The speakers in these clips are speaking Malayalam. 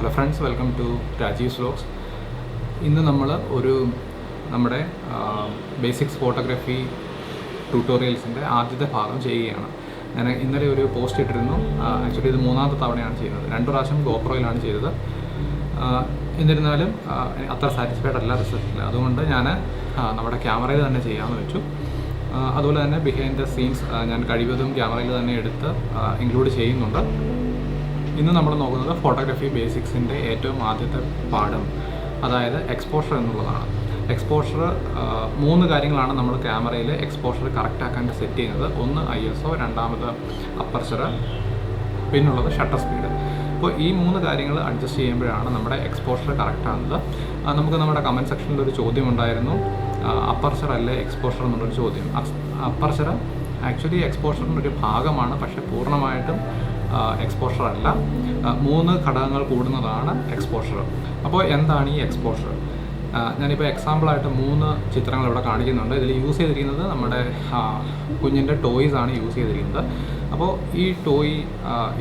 Hello friends, welcome to Rajeev vlogs. ഇന്ന് നമ്മൾ നമ്മുടെ ബേസിക്സ് ഫോട്ടോഗ്രാഫി ട്യൂട്ടോറിയൽസിൻ്റെ ആദ്യത്തെ ഭാഗം ചെയ്യുകയാണ്. ഞാൻ ഇന്നലെ ഒരു പോസ്റ്റ് ഇട്ടിരുന്നു. ആക്ച്വലി ഇത് മൂന്നാമത്തെ തവണയാണ് ചെയ്യുന്നത്. 2 പ്രാവശ്യം ഗോപ്രോയിലാണ് ചെയ്തത്. എന്നിരുന്നാലും അത്ര സാറ്റിസ്ഫൈഡ് അല്ല റിസൾട്ടിൽ. അതുകൊണ്ട് ഞാൻ നമ്മുടെ ക്യാമറയിൽ തന്നെ ചെയ്യാമെന്ന് വെച്ചു. അതുപോലെ തന്നെ ബിഹൈൻഡ് ദ സീൻസ് ഞാൻ കഴിവതും ക്യാമറയിൽ തന്നെ എടുത്ത് ഇൻക്ലൂഡ് ചെയ്യുന്നുണ്ട്. ഇന്ന് നമ്മൾ നോക്കുന്നത് ഫോട്ടോഗ്രാഫി ബേസിക്സിൻ്റെ ഏറ്റവും ആദ്യത്തെ പാഠം, അതായത് എക്സ്പോഷർ എന്നുള്ളതാണ്. എക്സ്പോഷർ 3 കാര്യങ്ങളാണ് നമ്മൾ ക്യാമറയിൽ എക്സ്പോഷർ കറക്റ്റ് ആക്കാൻ സെറ്റ് ചെയ്യുന്നത്. ഒന്ന് ISO, രണ്ടാമത് അപ്പർച്ചർ, പിന്നുള്ളത് ഷട്ടർ സ്പീഡ്. അപ്പോൾ ഈ 3 കാര്യങ്ങൾ അഡ്ജസ്റ്റ് ചെയ്യുമ്പോഴാണ് നമ്മുടെ എക്സ്പോഷർ കറക്റ്റ് ആകുന്നത്. നമുക്ക് നമ്മുടെ കമൻറ്റ് സെക്ഷനിൽ ഒരു ചോദ്യം ഉണ്ടായിരുന്നു, അപ്പർച്ചർ അല്ലേ എക്സ്പോഷർ എന്നുള്ളൊരു ചോദ്യം. അപ്പർച്ചർ ആക്ച്വലി എക്സ്പോഷറിൻ്റെ ഒരു ഭാഗമാണ്, പക്ഷേ പൂർണ്ണമായിട്ടും എക്സ്പോഷർ അല്ല. 3 ഘടകങ്ങൾ കൂടുന്നതാണ് എക്സ്പോഷർ. അപ്പോൾ എന്താണ് ഈ എക്സ്പോഷർ? ഞാനിപ്പോൾ എക്സാമ്പിളായിട്ട് 3 ചിത്രങ്ങൾ ഇവിടെ കാണിക്കുന്നുണ്ട്. ഇതിൽ യൂസ് ചെയ്തിരിക്കുന്നത് നമ്മുടെ കുഞ്ഞിൻ്റെ ടോയ്സ് ആണ് യൂസ് ചെയ്തിരിക്കുന്നത്. അപ്പോൾ ഈ ടോയ്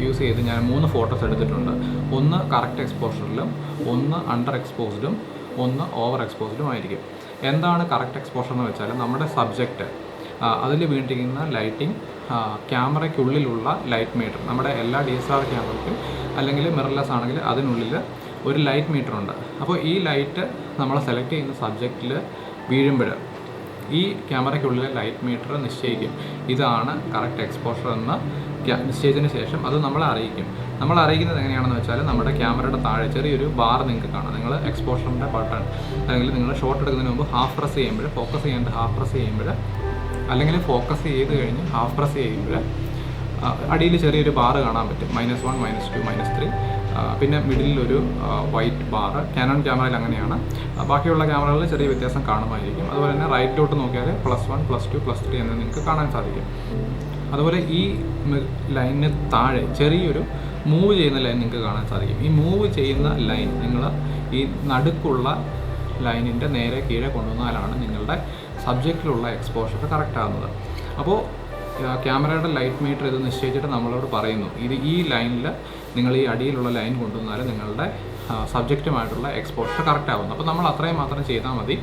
യൂസ് ചെയ്ത് ഞാൻ 3 ഫോട്ടോസ് എടുത്തിട്ടുണ്ട്. ഒന്ന് കറക്റ്റ് എക്സ്പോഷറിലും, ഒന്ന് അണ്ടർ എക്സ്പോസ്ഡും, ഒന്ന് ഓവർ എക്സ്പോസ്ഡും ആയിരിക്കും. എന്താണ് കറക്റ്റ് എക്സ്പോഷർ എന്ന് വെച്ചാൽ, നമ്മുടെ സബ്ജക്റ്റ് അതിൽ വീണ്ടിരിക്കുന്ന ലൈറ്റിംഗ്, ക്യാമറയ്ക്കുള്ളിലുള്ള ലൈറ്റ് മീറ്റർ, നമ്മുടെ എല്ലാ DSLR ക്യാമറയ്ക്കും അല്ലെങ്കിൽ മിറർലെസ് ആണെങ്കിൽ അതിനുള്ളിൽ ഒരു ലൈറ്റ് മീറ്റർ ഉണ്ട്. അപ്പോൾ ഈ ലൈറ്റ് നമ്മൾ സെലക്ട് ചെയ്യുന്ന സബ്ജക്റ്റിൽ വീഴുമ്പോൾ ഈ ക്യാമറയ്ക്കുള്ളിലെ ലൈറ്റ് മീറ്റർ നിശ്ചയിക്കും ഇതാണ് കറക്റ്റ് എക്സ്പോഷർ എന്ന്. നിശ്ചയിച്ചതിന് ശേഷം അത് നമ്മളെ അറിയിക്കും. നമ്മൾ അറിയിക്കുന്നത് എങ്ങനെയാണെന്ന് വെച്ചാൽ, നമ്മുടെ ക്യാമറയുടെ താഴെ ചെറിയൊരു ബാർ നിങ്ങൾക്ക് കാണാം. നിങ്ങൾ എക്സ്പോഷറിൻ്റെ ബട്ടൺ അല്ലെങ്കിൽ നിങ്ങൾ ഷോട്ട് എടുക്കുന്നതിന് മുമ്പ് ഹാഫ് പ്രസ് ചെയ്യുമ്പോൾ, ഫോക്കസ് ചെയ്യേണ്ട ഹാഫ് പ്രസ് ചെയ്യുമ്പോൾ, അല്ലെങ്കിൽ ഫോക്കസ് ചെയ്ത് കഴിഞ്ഞ് ഹാഫ് പ്രസ് ചെയ്യുമ്പോൾ അടിയിൽ ചെറിയൊരു ബാർ കാണാൻ പറ്റും. -1, -2, -3. പിന്നെ മിഡിലൊരു വൈറ്റ് ബാർ. കാനോൺ ക്യാമറയിൽ അങ്ങനെയാണ്. ബാക്കിയുള്ള ക്യാമറകളിൽ ചെറിയ വ്യത്യാസം കാണുമായിരിക്കും. അതുപോലെ തന്നെ റൈറ്റിലോട്ട് നോക്കിയാൽ +1, +2, +3 എന്ന് നിങ്ങൾക്ക് കാണാൻ സാധിക്കും. അതുപോലെ ഈ ലൈനിന് താഴെ ചെറിയൊരു മൂവ് ചെയ്യുന്ന ലൈൻ നിങ്ങൾക്ക് കാണാൻ സാധിക്കും. ഈ മൂവ് ചെയ്യുന്ന ലൈൻ നിങ്ങൾ ഈ നടുക്കുള്ള ലൈനിൻ്റെ നേരെ കീഴെ കൊണ്ടുവന്നാലാണ് നിങ്ങളുടെ സബ്ജക്റ്റിലുള്ള എക്സ്പോഷർ കറക്റ്റ് ആകുന്നത്. അപ്പോൾ ക്യാമറയുടെ ലൈറ്റ് മീറ്റർ ഇത് നിശ്ചയിച്ചിട്ട് നമ്മളോട് പറയുന്നു, ഈ ലൈനിൽ നിങ്ങൾ ഈ അടിയിലുള്ള ലൈൻ കൊണ്ടുവന്നാൽ നിങ്ങളുടെ സബ്ജക്റ്റുമായിട്ടുള്ള എക്സ്പോഷർ കറക്റ്റ് ആകുന്നു. അപ്പോൾ നമ്മൾ അത്രയും മാത്രം ചെയ്താൽ മതി.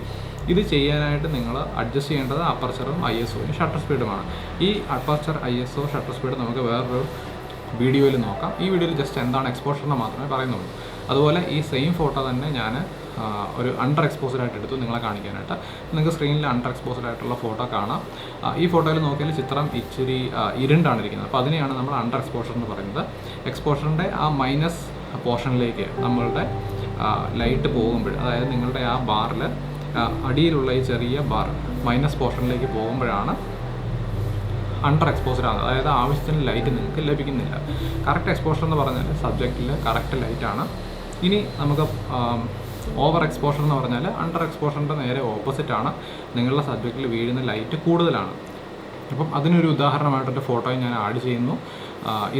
ഇത് ചെയ്യാനായിട്ട് നിങ്ങൾ അഡ്ജസ്റ്റ് ചെയ്യേണ്ടത് അപ്പർച്ചറും ISOയും ഷട്ടർ സ്പീഡുമാണ്. ഈ അപ്പർച്ചർ, ISO, ഷട്ടർ സ്പീഡ് നമുക്ക് വേറൊരു വീഡിയോയിൽ നോക്കാം. ഈ വീഡിയോയിൽ ജസ്റ്റ് എന്താണ് എക്സ്പോഷർ എന്ന് മാത്രമേ പറയുന്നുള്ളൂ. അതുപോലെ ഈ സെയിം ഫോട്ടോ തന്നെ ഞാൻ ഒരു അണ്ടർ എക്സ്പോസ്ഡ് ആയിട്ട് എടുത്തു നിങ്ങളെ കാണിക്കാനായിട്ട്. നിങ്ങൾക്ക് സ്ക്രീനിൽ അണ്ടർ എക്സ്പോസ്ഡ് ആയിട്ടുള്ള ഫോട്ടോ കാണാം. ഈ ഫോട്ടോയിൽ നോക്കിയാൽ ചിത്രം ഇച്ചിരി ഇരുണ്ടാണ് ഇരിക്കുന്നത്. അപ്പോൾ അതിനെയാണ് നമ്മൾ അണ്ടർ എക്സ്പോഷർ എന്ന് പറയുന്നത്. എക്സ്പോഷറിൻ്റെ ആ മൈനസ് പോർഷനിലേക്ക് നമ്മളുടെ ലൈറ്റ് പോകുമ്പോൾ, അതായത് നിങ്ങളുടെ ആ ബാറിൽ അടിയിലുള്ള ഈ ചെറിയ ബാർ മൈനസ് പോർഷനിലേക്ക് പോകുമ്പോഴാണ് അണ്ടർ എക്സ്പോസർ ആകുന്നത്. അതായത് ആവശ്യത്തിന് ലൈറ്റ് നിങ്ങൾക്ക് ലഭിക്കുന്നില്ല. കറക്റ്റ് എക്സ്പോഷർ എന്ന് പറഞ്ഞാൽ സബ്ജക്റ്റിൽ കറക്റ്റ് ലൈറ്റാണ്. ഇനി നമുക്ക് ഓവർ എക്സ്പോഷർ എന്ന് പറഞ്ഞാൽ അണ്ടർ എക്സ്പോഷറിൻ്റെ നേരെ ഓപ്പോസിറ്റാണ്. നിങ്ങളുടെ സബ്ജക്റ്റിൽ വീഴുന്ന ലൈറ്റ് കൂടുതലാണ്. അപ്പം അതിനൊരു ഉദാഹരണമായിട്ടൊരു ഫോട്ടോയും ഞാൻ ആഡ് ചെയ്യുന്നു.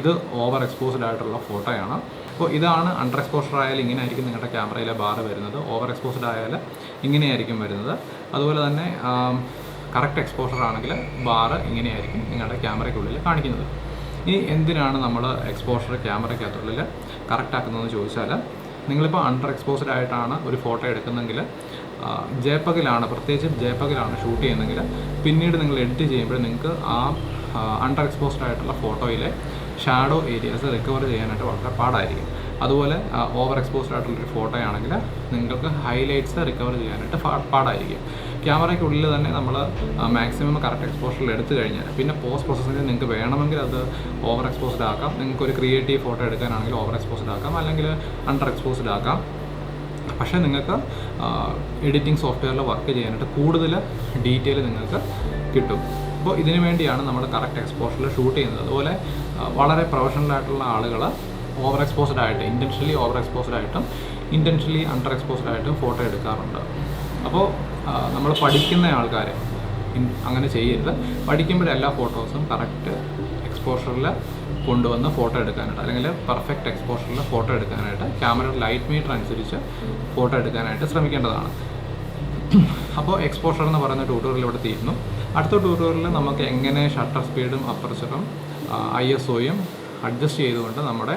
ഇത് ഓവർ എക്സ്പോസ്ഡ് ആയിട്ടുള്ള ഫോട്ടോയാണ്. അപ്പോൾ ഇതാണ് അണ്ടർ എക്സ്പോഷർ ആയാൽ ഇങ്ങനെ ആയിരിക്കും നിങ്ങളുടെ ക്യാമറയിലെ ബാർ വരുന്നത്. ഓവർ എക്സ്പോസ്ഡ് ആയാൽ ഇങ്ങനെയായിരിക്കും വരുന്നത്. അതുപോലെ തന്നെ കറക്റ്റ് എക്സ്പോഷർ ആണെങ്കിൽ ബാർ ഇങ്ങനെയായിരിക്കും നിങ്ങളുടെ ക്യാമറയ്ക്കുള്ളിൽ കാണിക്കുന്നത്. ഇനി എന്തിനാണ് നമ്മൾ എക്സ്പോഷർ ക്യാമറയ്ക്കകത്തുള്ളിൽ കറക്റ്റ് ആക്കുന്നതെന്ന് ചോദിച്ചാൽ, നിങ്ങളിപ്പോൾ അണ്ടർ എക്സ്പോസ്ഡ് ആയിട്ടാണ് ഒരു ഫോട്ടോ എടുക്കുന്നതെങ്കിൽ, ജെപെഗിലാണ്, പ്രത്യേകിച്ച് ജെപെഗിലാണ് ഷൂട്ട് ചെയ്യുന്നതെങ്കിൽ, പിന്നീട് നിങ്ങൾ എഡിറ്റ് ചെയ്യുമ്പോൾ നിങ്ങൾക്ക് ആ അണ്ടർ എക്സ്പോസ്ഡ് ആയിട്ടുള്ള ഫോട്ടോയിലെ ഷാഡോ ഏരിയാസ് റിക്കവർ ചെയ്യാനായിട്ട് വളരെ പാടായിരിക്കും. അതുപോലെ ഓവർ എക്സ്പോസ്ഡ് ആയിട്ടുള്ളൊരു ഫോട്ടോ ആണെങ്കിൽ നിങ്ങൾക്ക് ഹൈലൈറ്റ്സ് റിക്കവർ ചെയ്യാനായിട്ട് പാടായിരിക്കും. ക്യാമറയ്ക്കുള്ളിൽ തന്നെ നമ്മൾ മാക്സിമം കറക്റ്റ് എക്സ്പോഷറിൽ എടുത്തു കഴിഞ്ഞാൽ പിന്നെ പോസ്റ്റ് പ്രോസസ്സിങ്ങിൽ നിങ്ങൾക്ക് വേണമെങ്കിൽ അത് ഓവർ എക്സ്പോസ്ഡ് ആക്കാം. നിങ്ങൾക്ക് ഒരു ക്രിയേറ്റീവ് ഫോട്ടോ എടുക്കാനാണെങ്കിൽ ഓവർ എക്സ്പോസ്ഡ് ആക്കാം, അല്ലെങ്കിൽ അണ്ടർ എക്സ്പോസ്ഡ് ആക്കാം. പക്ഷേ നിങ്ങൾക്ക് എഡിറ്റിംഗ് സോഫ്റ്റ്വെയറിൽ വർക്ക് ചെയ്യാനായിട്ട് കൂടുതൽ ഡീറ്റെയിൽ നിങ്ങൾക്ക് കിട്ടും. അപ്പോൾ ഇതിനു വേണ്ടിയാണ് നമ്മൾ കറക്റ്റ് എക്സ്പോഷറിൽ ഷൂട്ട് ചെയ്യുന്നത്. അതുപോലെ വളരെ പ്രൊഫഷണലായിട്ടുള്ള ആളുകൾ ഓവർ എക്സ്പോസ്ഡ് ആയിട്ട്, ഇൻറ്റൻഷനലി ഓവർ എക്സ്പോസ്ഡ് ആയിട്ടും ഇൻറ്റൻഷനലി അണ്ടർ എക്സ്പോസ്ഡ് ആയിട്ടും ഫോട്ടോ എടുക്കാറുണ്ട്. അപ്പോൾ നമ്മൾ പഠിക്കുന്ന ആൾക്കാർ അങ്ങനെ ചെയ്യരുത്. പഠിക്കുമ്പോൾ എല്ലാ ഫോട്ടോസും കറക്റ്റ് എക്സ്പോഷറിൽ കൊണ്ടുവന്ന് ഫോട്ടോ എടുക്കാനായിട്ട്, അല്ലെങ്കിൽ പെർഫെക്റ്റ് എക്സ്പോഷറിൽ ഫോട്ടോ എടുക്കാനായിട്ട് ക്യാമറയുടെ ലൈറ്റ് മീറ്റർ അനുസരിച്ച് ഫോട്ടോ എടുക്കാനായിട്ട് ശ്രമിക്കേണ്ടതാണ്. അപ്പോൾ എക്സ്പോഷർ എന്ന് പറയുന്ന ട്യൂട്ടോറിയൽ ഇവിടെ തീരുന്നു. അടുത്ത ട്യൂട്ടോറിയലിൽ നമുക്ക് എങ്ങനെ ഷട്ടർ സ്പീഡും അപ്പർച്ചറും ISOയും അഡ്ജസ്റ്റ് ചെയ്തുകൊണ്ട് നമ്മുടെ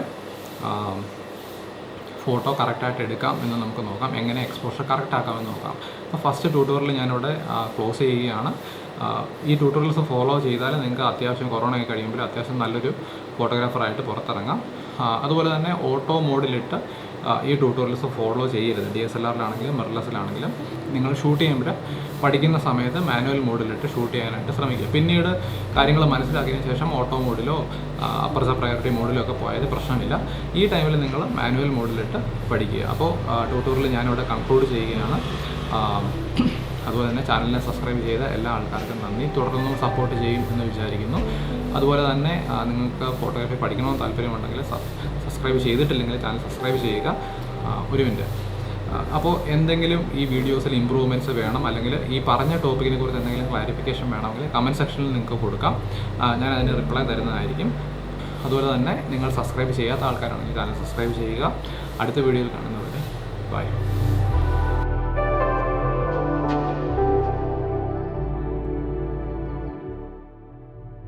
ഫോട്ടോ കറക്റ്റായിട്ട് എടുക്കാം എന്ന് നമുക്ക് നോക്കാം, എങ്ങനെ എക്സ്പോഷർ കറക്റ്റ് ആക്കാമെന്ന് നോക്കാം. അപ്പോൾ ഫസ്റ്റ് ട്യൂട്ടോറിയൽ ഞാനിവിടെ ക്ലോസ് ചെയ്യുകയാണ്. ഈ ട്യൂട്ടോറിയൽസ് ഫോളോ ചെയ്താൽ നിങ്ങൾക്ക് അത്യാവശ്യം കൊറോണയൊക്കെ കഴിയുമ്പോൾ അത്യാവശ്യം നല്ലൊരു ഫോട്ടോഗ്രാഫറായിട്ട് പുറത്തിറങ്ങാം. അതുപോലെ തന്നെ ഓട്ടോ മോഡിലിട്ട് ഈ ട്യൂട്ടോറിയൽസ് ഫോളോ ചെയ്യരുത്. DSLRലാണെങ്കിലും മിറർലെസ്സിലാണെങ്കിലും നിങ്ങൾ ഷൂട്ട് ചെയ്യുമ്പോൾ പഠിക്കുന്ന സമയത്ത് മാനുവൽ മോഡിലിട്ട് ഷൂട്ട് ചെയ്യാനായിട്ട് ശ്രമിക്കുക. പിന്നീട് കാര്യങ്ങൾ മനസ്സിലാക്കിയതിന് ശേഷം ഓട്ടോ മോഡിലോ അപ്പർ പ്രയോറിറ്റി മോഡിലോ ഒക്കെ പോയത് പ്രശ്നമില്ല. ഈ ടൈമിൽ നിങ്ങൾ മാനുവൽ മോഡിലിട്ട് പഠിക്കുക. അപ്പോൾ ട്യൂട്ടോറിയൽ ഞാനിവിടെ കൺക്ലൂഡ് ചെയ്യുകയാണ്. അതുപോലെ തന്നെ ചാനലിനെ സബ്സ്ക്രൈബ് ചെയ്ത എല്ലാ ആൾക്കാർക്കും നന്ദി. തുടർന്നും സപ്പോർട്ട് ചെയ്യും എന്ന് വിചാരിക്കുന്നു. അതുപോലെ തന്നെ നിങ്ങൾക്ക് ഫോട്ടോഗ്രാഫി പഠിക്കണമെന്ന് താല്പര്യമുണ്ടെങ്കിൽ സബ്സ്ക്രൈബ് ചെയ്തിട്ടില്ലെങ്കിൽ ചാനൽ സബ്സ്ക്രൈബ് ചെയ്യുക. ഒരു മിനിറ്റ്. അപ്പോൾ എന്തെങ്കിലും ഈ വീഡിയോസിൽ ഇമ്പ്രൂവ്മെൻറ്റ്സ് വേണം, അല്ലെങ്കിൽ ഈ പറഞ്ഞ ടോപ്പിക്കിനെ കുറിച്ച് എന്തെങ്കിലും ക്ലാരിഫിക്കേഷൻ വേണമെങ്കിൽ കമൻറ്റ് സെക്ഷനിൽ നിങ്ങൾക്ക് കൊടുക്കാം. ഞാൻ അതിന് റിപ്ലൈ തരുന്നതായിരിക്കും. അതുപോലെ തന്നെ നിങ്ങൾ സബ്സ്ക്രൈബ് ചെയ്യാത്ത ആൾക്കാരാണെങ്കിൽ ചാനൽ സബ്സ്ക്രൈബ് ചെയ്യുക. അടുത്ത വീഡിയോയിൽ കാണുന്നവരെ ബൈ.